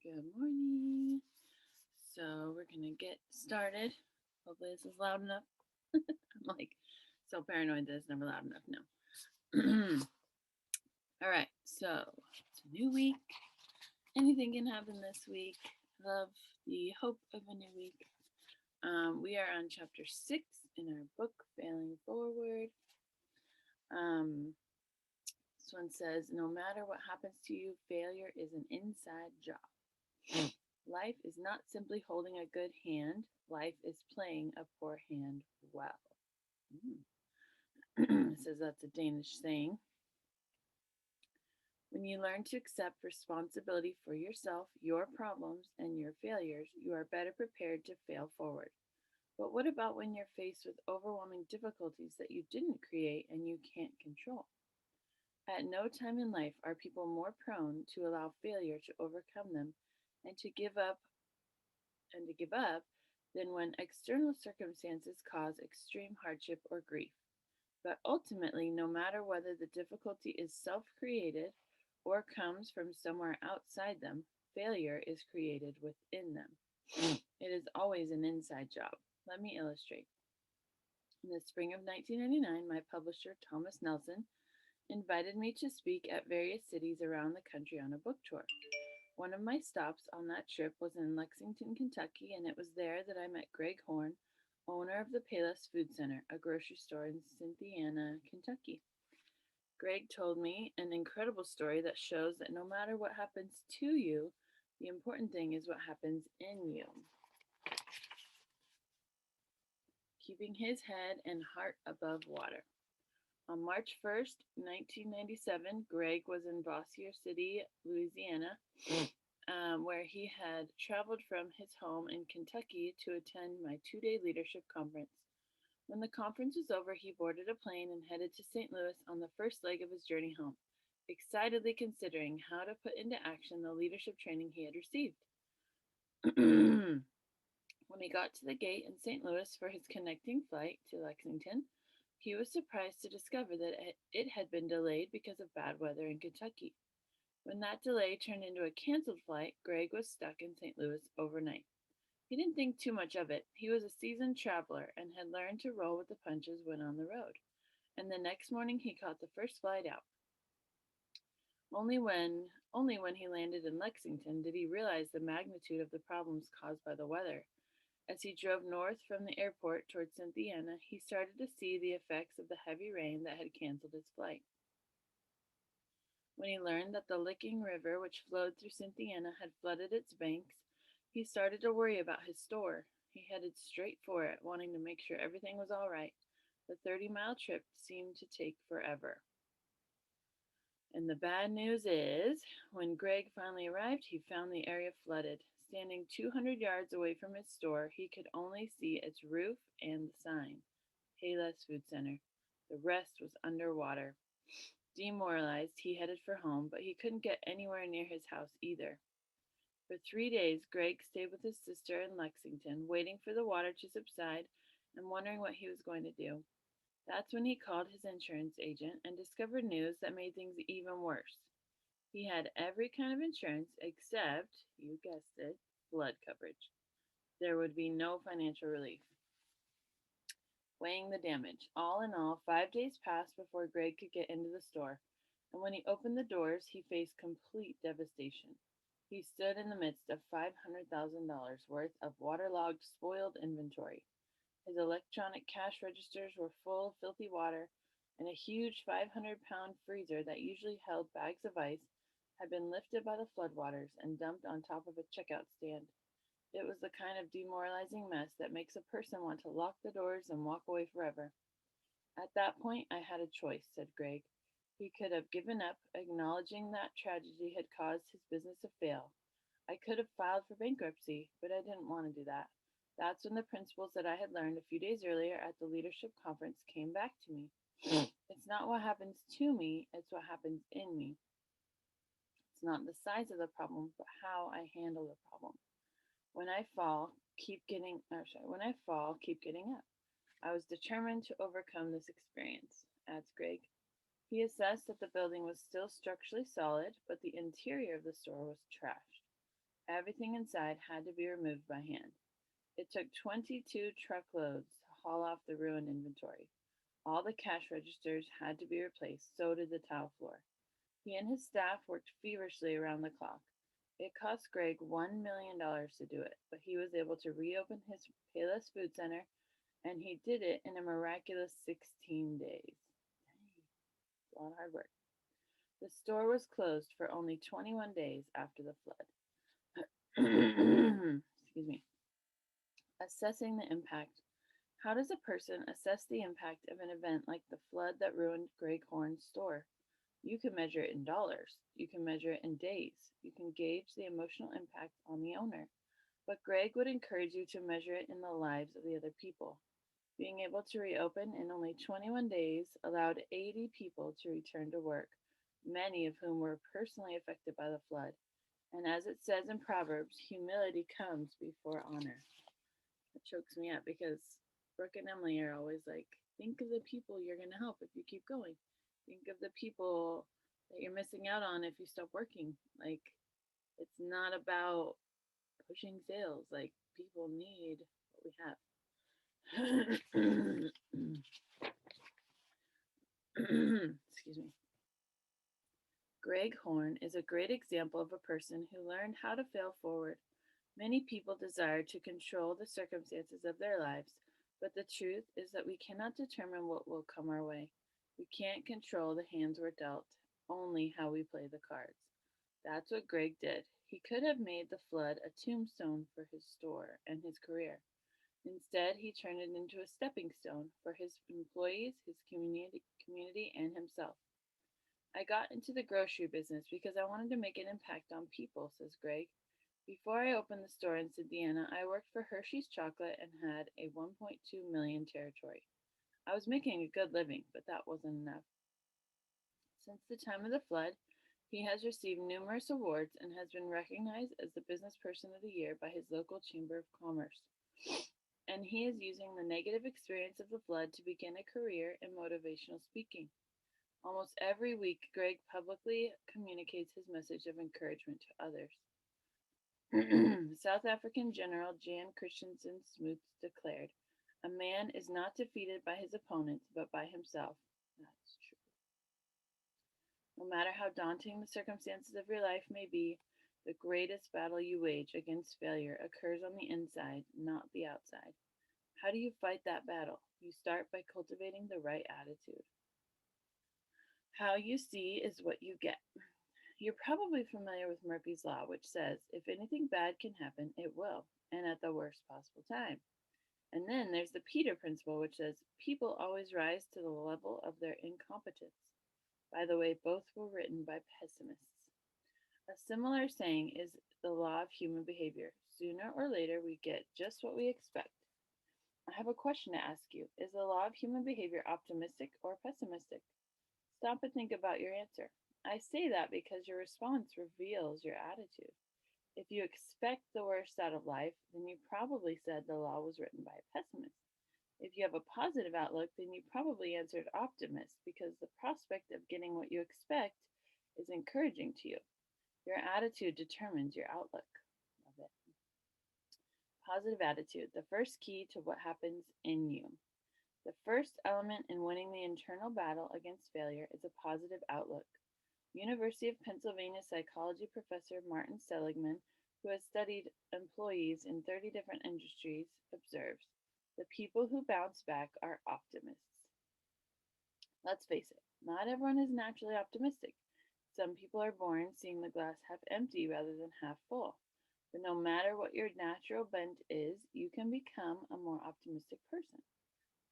Good morning. So we're gonna get started. Hopefully this is loud enough. I'm like so paranoid that it's never loud enough now. All right, so it's a new week. Anything can happen this week. Love the hope of a new week. We are on chapter 6 in our book, Failing Forward. Um, this one says, no matter what happens to you, failure is an inside job. Life is not simply holding a good hand, life is playing a poor hand well. It says that's a Danish saying. When you learn to accept responsibility for yourself, your problems, and your failures, you are better prepared to fail forward. But what about when you're faced with overwhelming difficulties that you didn't create and you can't control? At no time in life are people more prone to allow failure to overcome them and to give up than when external circumstances cause extreme hardship or grief. But ultimately, no matter whether the difficulty is self created or comes from somewhere outside them, failure is created within them. It is always an inside job. Let me illustrate. In the spring of 1999, my publisher, Thomas Nelson, invited me to speak at various cities around the country on a book tour. One of my stops on that trip was in Lexington, Kentucky, and it was there that I met Greg Horn, owner of the Payless Food Center, a grocery store in Cynthiana, Kentucky. Greg told me an incredible story that shows that no matter what happens to you, the important thing is what happens in you. Keeping his head and heart above water. On March 1st, 1997, Greg was in Bossier City, Louisiana, where he had traveled from his home in Kentucky to attend my 2 day leadership conference. When the conference was over, he boarded a plane and headed to St. Louis on the first leg of his journey home, excitedly considering how to put into action the leadership training he had received. When he got to the gate in St. Louis for his connecting flight to Lexington, he was surprised to discover that it had been delayed because of bad weather in Kentucky. When that delay turned into a canceled flight, Greg was stuck in St. Louis overnight. He didn't think too much of it. He was a seasoned traveler and had learned to roll with the punches when on the road. And the next morning he caught the first flight out. Only when he landed in Lexington did he realize the magnitude of the problems caused by the weather. As he drove north from the airport toward Cynthiana, he started to see the effects of the heavy rain that had canceled his flight. When he learned that the Licking River, which flowed through Cynthiana, had flooded its banks, he started to worry about his store. He headed straight for it, wanting to make sure everything was all right. The 30-mile trip seemed to take forever. And the bad news is, when Greg finally arrived, he found the area flooded. Standing 200 yards away from his store, he could only see its roof and the sign, Payless Food Center. The rest was underwater. Demoralized, he headed for home, but he couldn't get anywhere near his house either. For 3 days, Greg stayed with his sister in Lexington, waiting for the water to subside and wondering what he was going to do. That's when he called his insurance agent and discovered news that made things even worse. He had every kind of insurance except, you guessed it, flood coverage. There would be no financial relief. Weighing the damage. All in all, 5 days passed before Greg could get into the store, and when he opened the doors, he faced complete devastation. He stood in the midst of $500,000 worth of waterlogged, spoiled inventory. His electronic cash registers were full of filthy water, and a huge 500-pound freezer that usually held bags of ice had been lifted by the floodwaters and dumped on top of a checkout stand. It was the kind of demoralizing mess that makes a person want to lock the doors and walk away forever. At that point, I had a choice, said Greg. He could have given up, acknowledging that tragedy had caused his business to fail. I could have filed for bankruptcy, but I didn't want to do that. That's when the principles that I had learned a few days earlier at the leadership conference came back to me. It's not what happens to me, it's what happens in me. It's not the size of the problem, but how I handle the problem. When I fall, keep getting up. I was determined to overcome this experience, adds Greg. He assessed that the building was still structurally solid, but the interior of the store was trashed. Everything inside had to be removed by hand. It took 22 truckloads to haul off the ruined inventory. All the cash registers had to be replaced, so did the tile floor. He and his staff worked feverishly around the clock. It cost Greg $1 million to do it, but he was able to reopen his Payless Food Center, and he did it in a miraculous 16 days. Dang, a lot of hard work. The store was closed for only 21 days after the flood. Excuse me. Assessing the impact. How does a person assess the impact of an event like the flood that ruined Greg Horn's store? You can measure it in dollars. You can measure it in days. You can gauge the emotional impact on the owner. But Greg would encourage you to measure it in the lives of the other people. Being able to reopen in only 21 days allowed 80 people to return to work, many of whom were personally affected by the flood. And as it says in Proverbs, humility comes before honor. It chokes me up because Brooke and Emily are always like, think of the people you're going to help if you keep going. Think of the people that you're missing out on if you stop working. Like, it's not about pushing sales. Like, people need what we have. Excuse me. Greg Horn is a great example of a person who learned how to fail forward. Many people desire to control the circumstances of their lives, but the truth is that we cannot determine what will come our way. We can't control the hands we're dealt, only how we play the cards. That's what Greg did. He could have made the flood a tombstone for his store and his career. Instead, he turned it into a stepping stone for his employees, his community, and himself. I got into the grocery business because I wanted to make an impact on people, says Greg. Before I opened the store in Indiana, I worked for Hershey's Chocolate and had a 1.2 million territory. I was making a good living, but that wasn't enough. Since the time of the flood, he has received numerous awards and has been recognized as the Business Person of the Year by his local Chamber of Commerce. And he is using the negative experience of the flood to begin a career in motivational speaking. Almost every week, Greg publicly communicates his message of encouragement to others. South African General Jan Christensen Smuts declared, "A man is not defeated by his opponents, but by himself." That's true. No matter how daunting the circumstances of your life may be, the greatest battle you wage against failure occurs on the inside, not the outside. How do you fight that battle? You start by cultivating the right attitude. How you see is what you get. You're probably familiar with Murphy's Law, which says if anything bad can happen, it will, and at the worst possible time. And then there's the Peter Principle, which says people always rise to the level of their incompetence. By the way, both were written by pessimists. A similar saying is the law of human behavior. Sooner or later, we get just what we expect. I have a question to ask you. Is the law of human behavior optimistic or pessimistic? Stop and think about your answer. I say that because your response reveals your attitude. If you expect the worst out of life, then you probably said the law was written by a pessimist. If you have a positive outlook, then you probably answered optimist because the prospect of getting what you expect is encouraging to you. Your attitude determines your outlook. Love it. Positive attitude, the first key to what happens in you. The first element in winning the internal battle against failure is a positive outlook. University of Pennsylvania psychology professor Martin Seligman, who has studied employees in 30 different industries, observes the people who bounce back are optimists. Let's face it, not everyone is naturally optimistic. Some people are born seeing the glass half empty rather than half full. But no matter what your natural bent is, you can become a more optimistic person.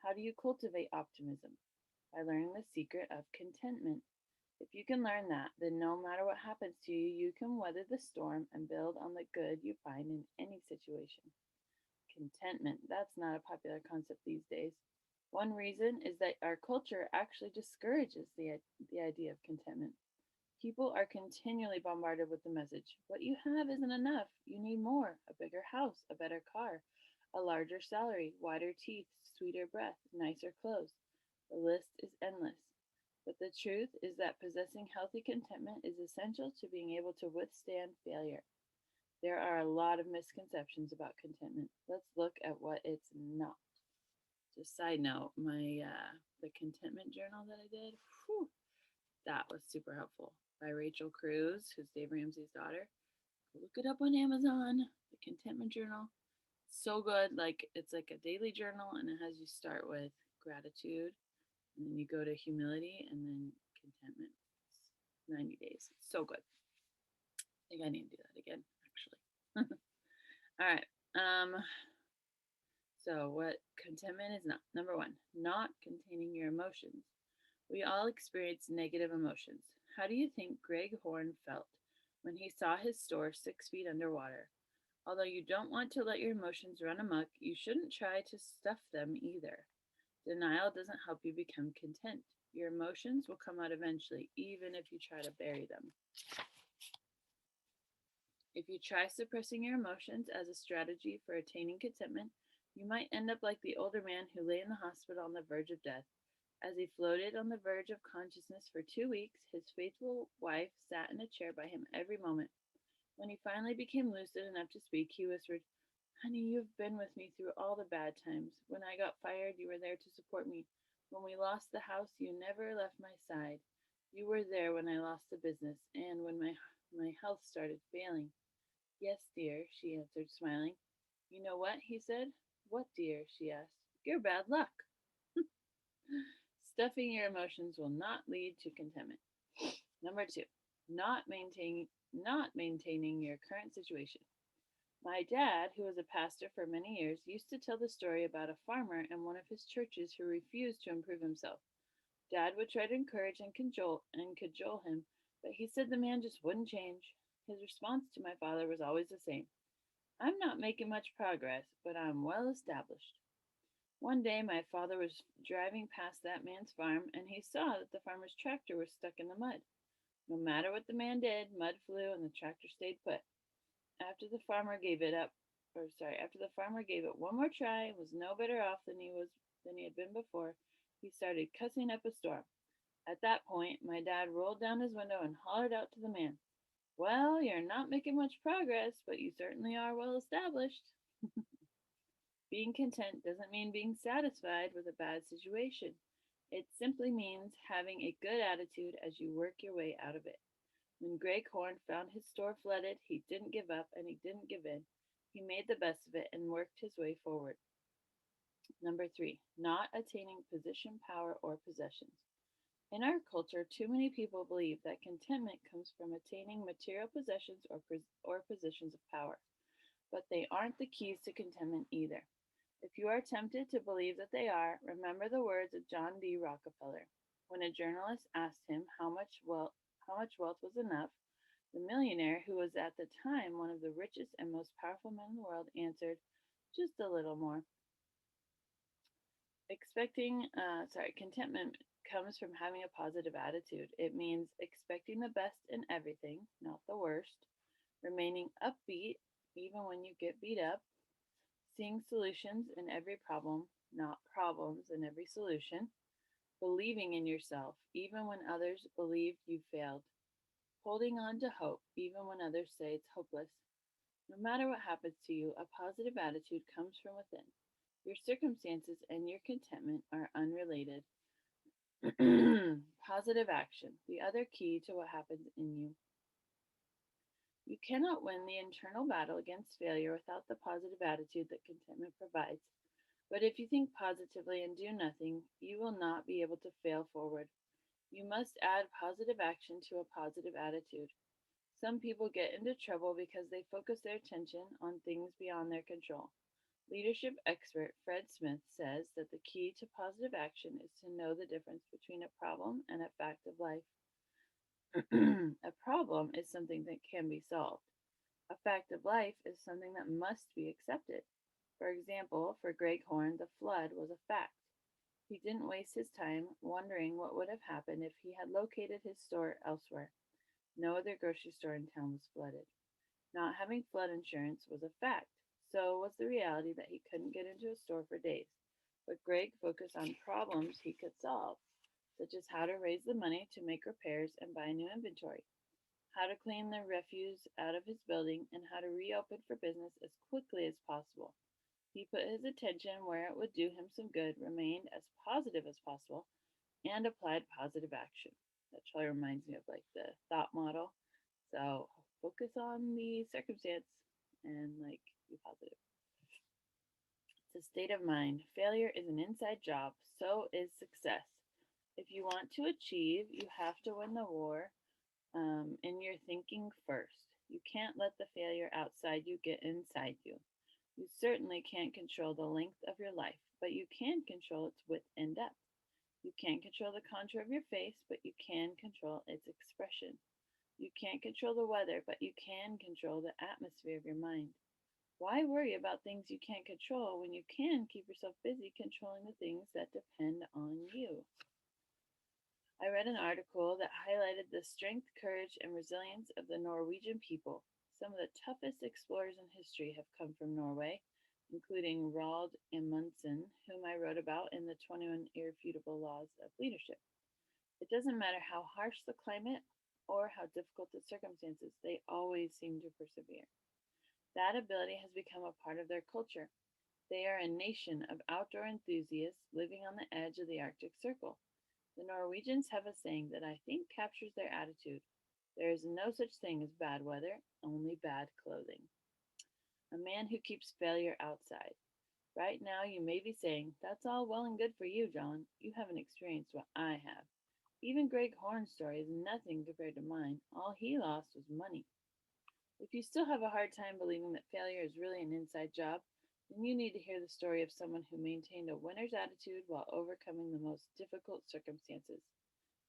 How do you cultivate optimism? By learning the secret of contentment. If you can learn that, then no matter what happens to you, you can weather the storm and build on the good you find in any situation. Contentment, that's not a popular concept these days. One reason is that our culture actually discourages the idea of contentment. People are continually bombarded with the message what you have isn't enough. You need more, a bigger house, a better car, a larger salary, wider teeth, sweeter breath, nicer clothes. The list is endless. But the truth is that possessing healthy contentment is essential to being able to withstand failure. There are a lot of misconceptions about contentment. Let's look at what it's not. Just side note, my the contentment journal that I did, whew, that was super helpful by Rachel Cruz, who's Dave Ramsey's daughter. Look it up on Amazon. The contentment journal, so good. Like it's like a daily journal, and it has you start with gratitude, and then you go to humility, and then contentment. It's 90 days. It's so good. I think I need to do that again, actually. All right. So, what contentment is not? Number one, not containing your emotions. We all experience negative emotions. How do you think Greg Horn felt when he saw his store 6 feet underwater? Although you don't want to let your emotions run amok, you shouldn't try to stuff them either. Denial doesn't help you become content. Your emotions will come out eventually, even if you try to bury them. If you try suppressing your emotions as a strategy for attaining contentment, you might end up like the older man who lay in the hospital on the verge of death. As he floated on the verge of consciousness for 2 weeks, his faithful wife sat in a chair by him every moment. When he finally became lucid enough to speak, he whispered, "Honey, you've been with me through all the bad times. When I got fired, you were there to support me. When we lost the house, you never left my side. You were there when I lost the business and when my health started failing." "Yes, dear," she answered, smiling. "You know what?" he said. "What, dear?" she asked. "Your bad luck." Stuffing your emotions will not lead to contentment. Number two, not maintaining your current situation. My dad, who was a pastor for many years, used to tell the story about a farmer in one of his churches who refused to improve himself. Dad would try to encourage and cajole him, but he said the man just wouldn't change. His response to my father was always the same: "I'm not making much progress, but I'm well established." One day my father was driving past that man's farm and he saw that the farmer's tractor was stuck in the mud. No matter what the man did, mud flew and the tractor stayed put. After the farmer gave it up, after the farmer gave it one more try and was no better off than he had been before, he started cussing up a storm. At that point, my dad rolled down his window and hollered out to the man, "Well, you're not making much progress, but you certainly are well established." Being content doesn't mean being satisfied with a bad situation. It simply means having a good attitude as you work your way out of it. When Greg Horn found his store flooded, he didn't give up and he didn't give in. He made the best of it and worked his way forward. Number three, not attaining position, power, or possessions. In our culture, too many people believe that contentment comes from attaining material possessions or positions of power, but they aren't the keys to contentment either. If you are tempted to believe that they are, remember the words of John D. Rockefeller. When a journalist asked him how much wealth was enough, the millionaire, who was at the time one of the richest and most powerful men in the world, answered, "Just a little more." Contentment comes from having a positive attitude. It means expecting the best in everything, not the worst, remaining upbeat even when you get beat up, seeing solutions in every problem, not problems in every solution, believing in yourself even when others believe you failed, holding on to hope even when others say it's hopeless. No matter what happens to you, a positive attitude comes from within. Your circumstances and your contentment are unrelated. Positive action, the other key to what happens in you. You cannot win the internal battle against failure without the positive attitude that contentment provides. But if you think positively and do nothing, you will not be able to fail forward. You must add positive action to a positive attitude. Some people get into trouble because they focus their attention on things beyond their control. Leadership expert Fred Smith says that the key to positive action is to know the difference between a problem and a fact of life. A problem is something that can be solved. A fact of life is something that must be accepted. For example, for Greg Horn, the flood was a fact. He didn't waste his time wondering what would have happened if he had located his store elsewhere. No other grocery store in town was flooded. Not having flood insurance was a fact. So was the reality that he couldn't get into a store for days. But Greg focused on problems he could solve, such as how to raise the money to make repairs and buy new inventory, how to clean the refuse out of his building, and how to reopen for business as quickly as possible. He put his attention where it would do him some good, remained as positive as possible, and applied positive action. That probably reminds me of like the thought model. So focus on the circumstance and like be positive. It's a state of mind. Failure is an inside job. So is success. If you want to achieve, you have to win the war in your thinking first. You can't let the failure outside you get inside you. You certainly can't control the length of your life, but you can control its width and depth. You can't control the contour of your face, but you can control its expression. You can't control the weather, but you can control the atmosphere of your mind. Why worry about things you can't control when you can keep yourself busy controlling the things that depend on you? I read an article that highlighted the strength, courage, and resilience of the Norwegian people. Some of the toughest explorers in history have come from Norway, including Roald Amundsen, whom I wrote about in the 21 Irrefutable Laws of Leadership. It doesn't matter how harsh the climate or how difficult the circumstances, they always seem to persevere. That ability has become a part of their culture. They are a nation of outdoor enthusiasts living on the edge of the Arctic Circle. The Norwegians have a saying that I think captures their attitude. There is no such thing as bad weather, only bad clothing. A man who keeps failure outside. Right now, you may be saying, that's all well and good for you, John. You haven't experienced what I have. Even Greg Horn's story is nothing compared to mine. All he lost was money. If you still have a hard time believing that failure is really an inside job, then you need to hear the story of someone who maintained a winner's attitude while overcoming the most difficult circumstances.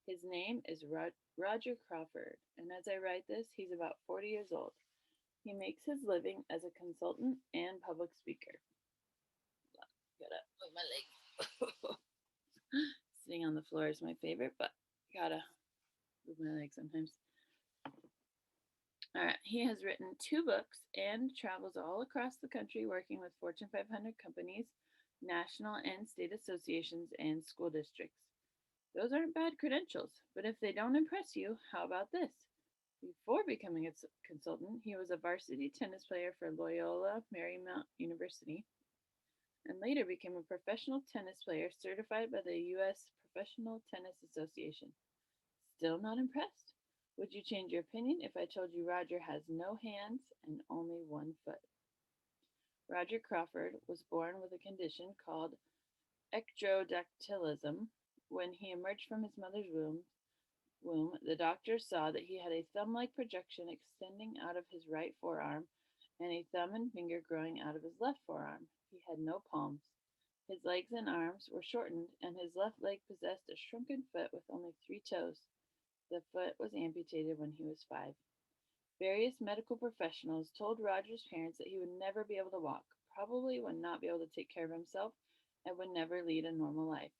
His name is Roger Crawford, and as I write this, he's about 40 years old. He makes his living as a consultant and public speaker. Gotta move my leg. Sitting on the floor is my favorite, but gotta move my leg sometimes. All right, he has written 2 books and travels all across the country working with Fortune 500 companies, national and state associations, and school districts. Those aren't bad credentials, but if they don't impress you, how about this? Before becoming a consultant, he was a varsity tennis player for Loyola Marymount University and later became a professional tennis player certified by the U.S. Professional Tennis Association. Still not impressed? Would you change your opinion if I told you Roger has no hands and only one foot? Roger Crawford was born with a condition called ectrodactylism. When he emerged from his mother's womb, the doctors saw that he had a thumb like projection extending out of his right forearm and a thumb and finger growing out of his left forearm. He had no palms. His legs and arms were shortened, and his left leg possessed a shrunken foot with only 3 toes. The foot was amputated when he was 5. Various medical professionals told Roger's parents that he would never be able to walk, probably would not be able to take care of himself, and would never lead a normal life.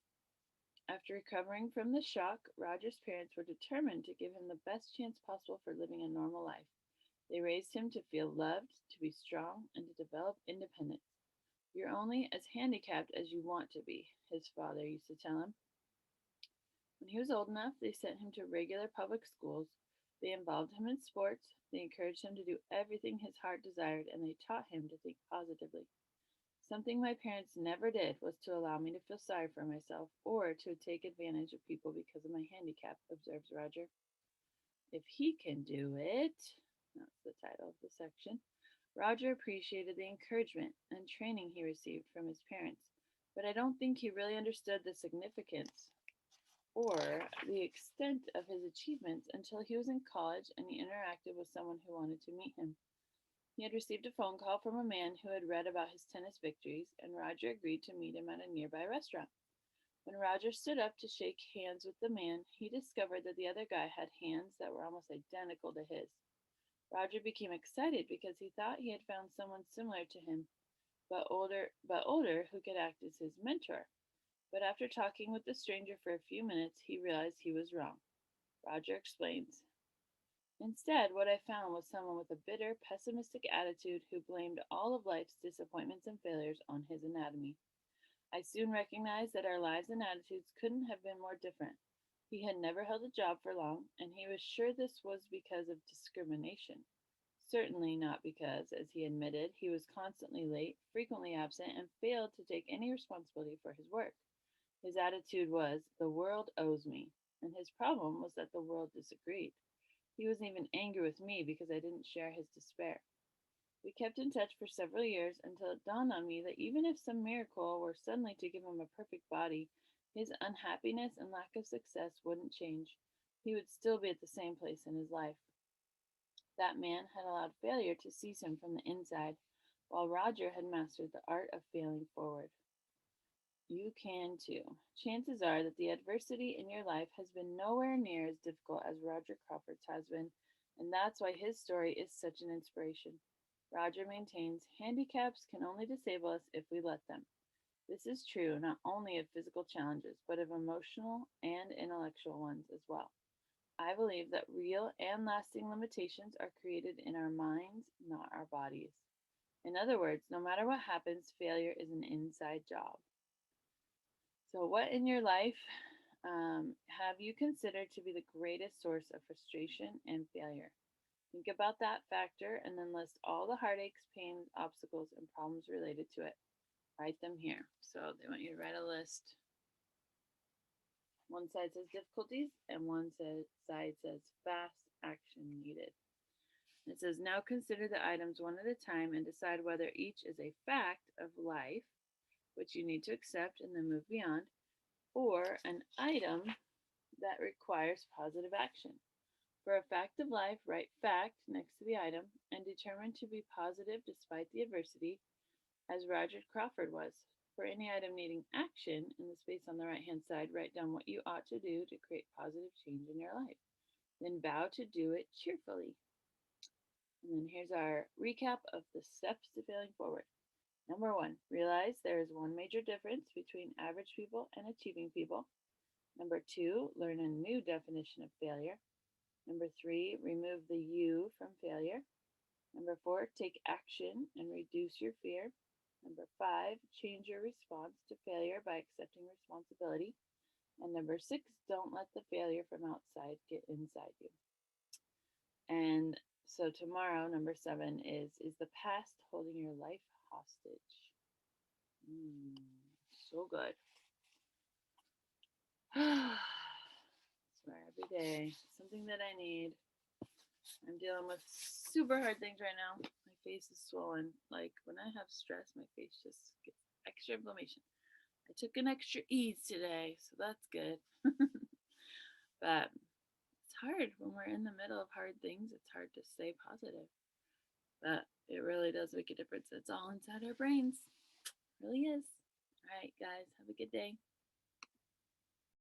After recovering from the shock, Roger's parents were determined to give him the best chance possible for living a normal life. They raised him to feel loved, to be strong, and to develop independence. You're only as handicapped as you want to be, his father used to tell him. When he was old enough, they sent him to regular public schools. They involved him in sports. They encouraged him to do everything his heart desired, and they taught him to think positively. Something my parents never did was to allow me to feel sorry for myself or to take advantage of people because of my handicap, observes Roger. If he can do it, that's the title of the section. Roger appreciated the encouragement and training he received from his parents, but I don't think he really understood the significance or the extent of his achievements until he was in college and he interacted with someone who wanted to meet him. He had received a phone call from a man who had read about his tennis victories, and Roger agreed to meet him at a nearby restaurant. When Roger stood up to shake hands with the man, he discovered that the other guy had hands that were almost identical to his. Roger became excited because he thought he had found someone similar to him, but older who could act as his mentor. But after talking with the stranger for a few minutes, he realized he was wrong. Roger explains. Instead, what I found was someone with a bitter, pessimistic attitude who blamed all of life's disappointments and failures on his anatomy. I soon recognized that our lives and attitudes couldn't have been more different. He had never held a job for long, and he was sure this was because of discrimination. Certainly not because, as he admitted, he was constantly late, frequently absent, and failed to take any responsibility for his work. His attitude was, "The world owes me," and his problem was that the world disagreed. He was even angry with me because I didn't share his despair. We kept in touch for several years until it dawned on me that even if some miracle were suddenly to give him a perfect body, his unhappiness and lack of success wouldn't change. He would still be at the same place in his life. That man had allowed failure to seize him from the inside, while Roger had mastered the art of failing forward. You can too. Chances are that the adversity in your life has been nowhere near as difficult as Roger Crawford's has been, and that's why his story is such an inspiration. Roger maintains handicaps can only disable us if we let them. This is true not only of physical challenges, but of emotional and intellectual ones as well. I believe that real and lasting limitations are created in our minds, not our bodies. In other words, no matter what happens, failure is an inside job. So, what in your life have you considered to be the greatest source of frustration and failure? Think about that factor and then list all the heartaches, pains, obstacles, and problems related to it. Write them here. So, they want you to write a list. One side says difficulties, and side says fast action needed. It says now consider the items one at a time and decide whether each is a fact of life, which you need to accept and then move beyond, or an item that requires positive action. For a fact of life, write fact next to the item and determine to be positive despite the adversity, as Roger Crawford was. For any item needing action, in the space on the right hand side, write down what you ought to do to create positive change in your life. Then vow to do it cheerfully. And then here's our recap of the steps to failing forward. Number one, realize there is one major difference between average people and achieving people. Number two, learn a new definition of failure. Number three, remove the you from failure. Number four, take action and reduce your fear. Number five, change your response to failure by accepting responsibility. And number six, don't let the failure from outside get inside you. And so tomorrow, number seven is the past holding your life hostage? So good. Swear every day, something that I need. I'm dealing with super hard things right now. My face is swollen. Like when I have stress, my face just gets extra inflammation. I took an extra E's today, so that's good. But it's hard when we're in the middle of hard things. It's hard to stay positive. But it really does make a difference. It's all inside our brains. It really is. All right, guys, have a good day.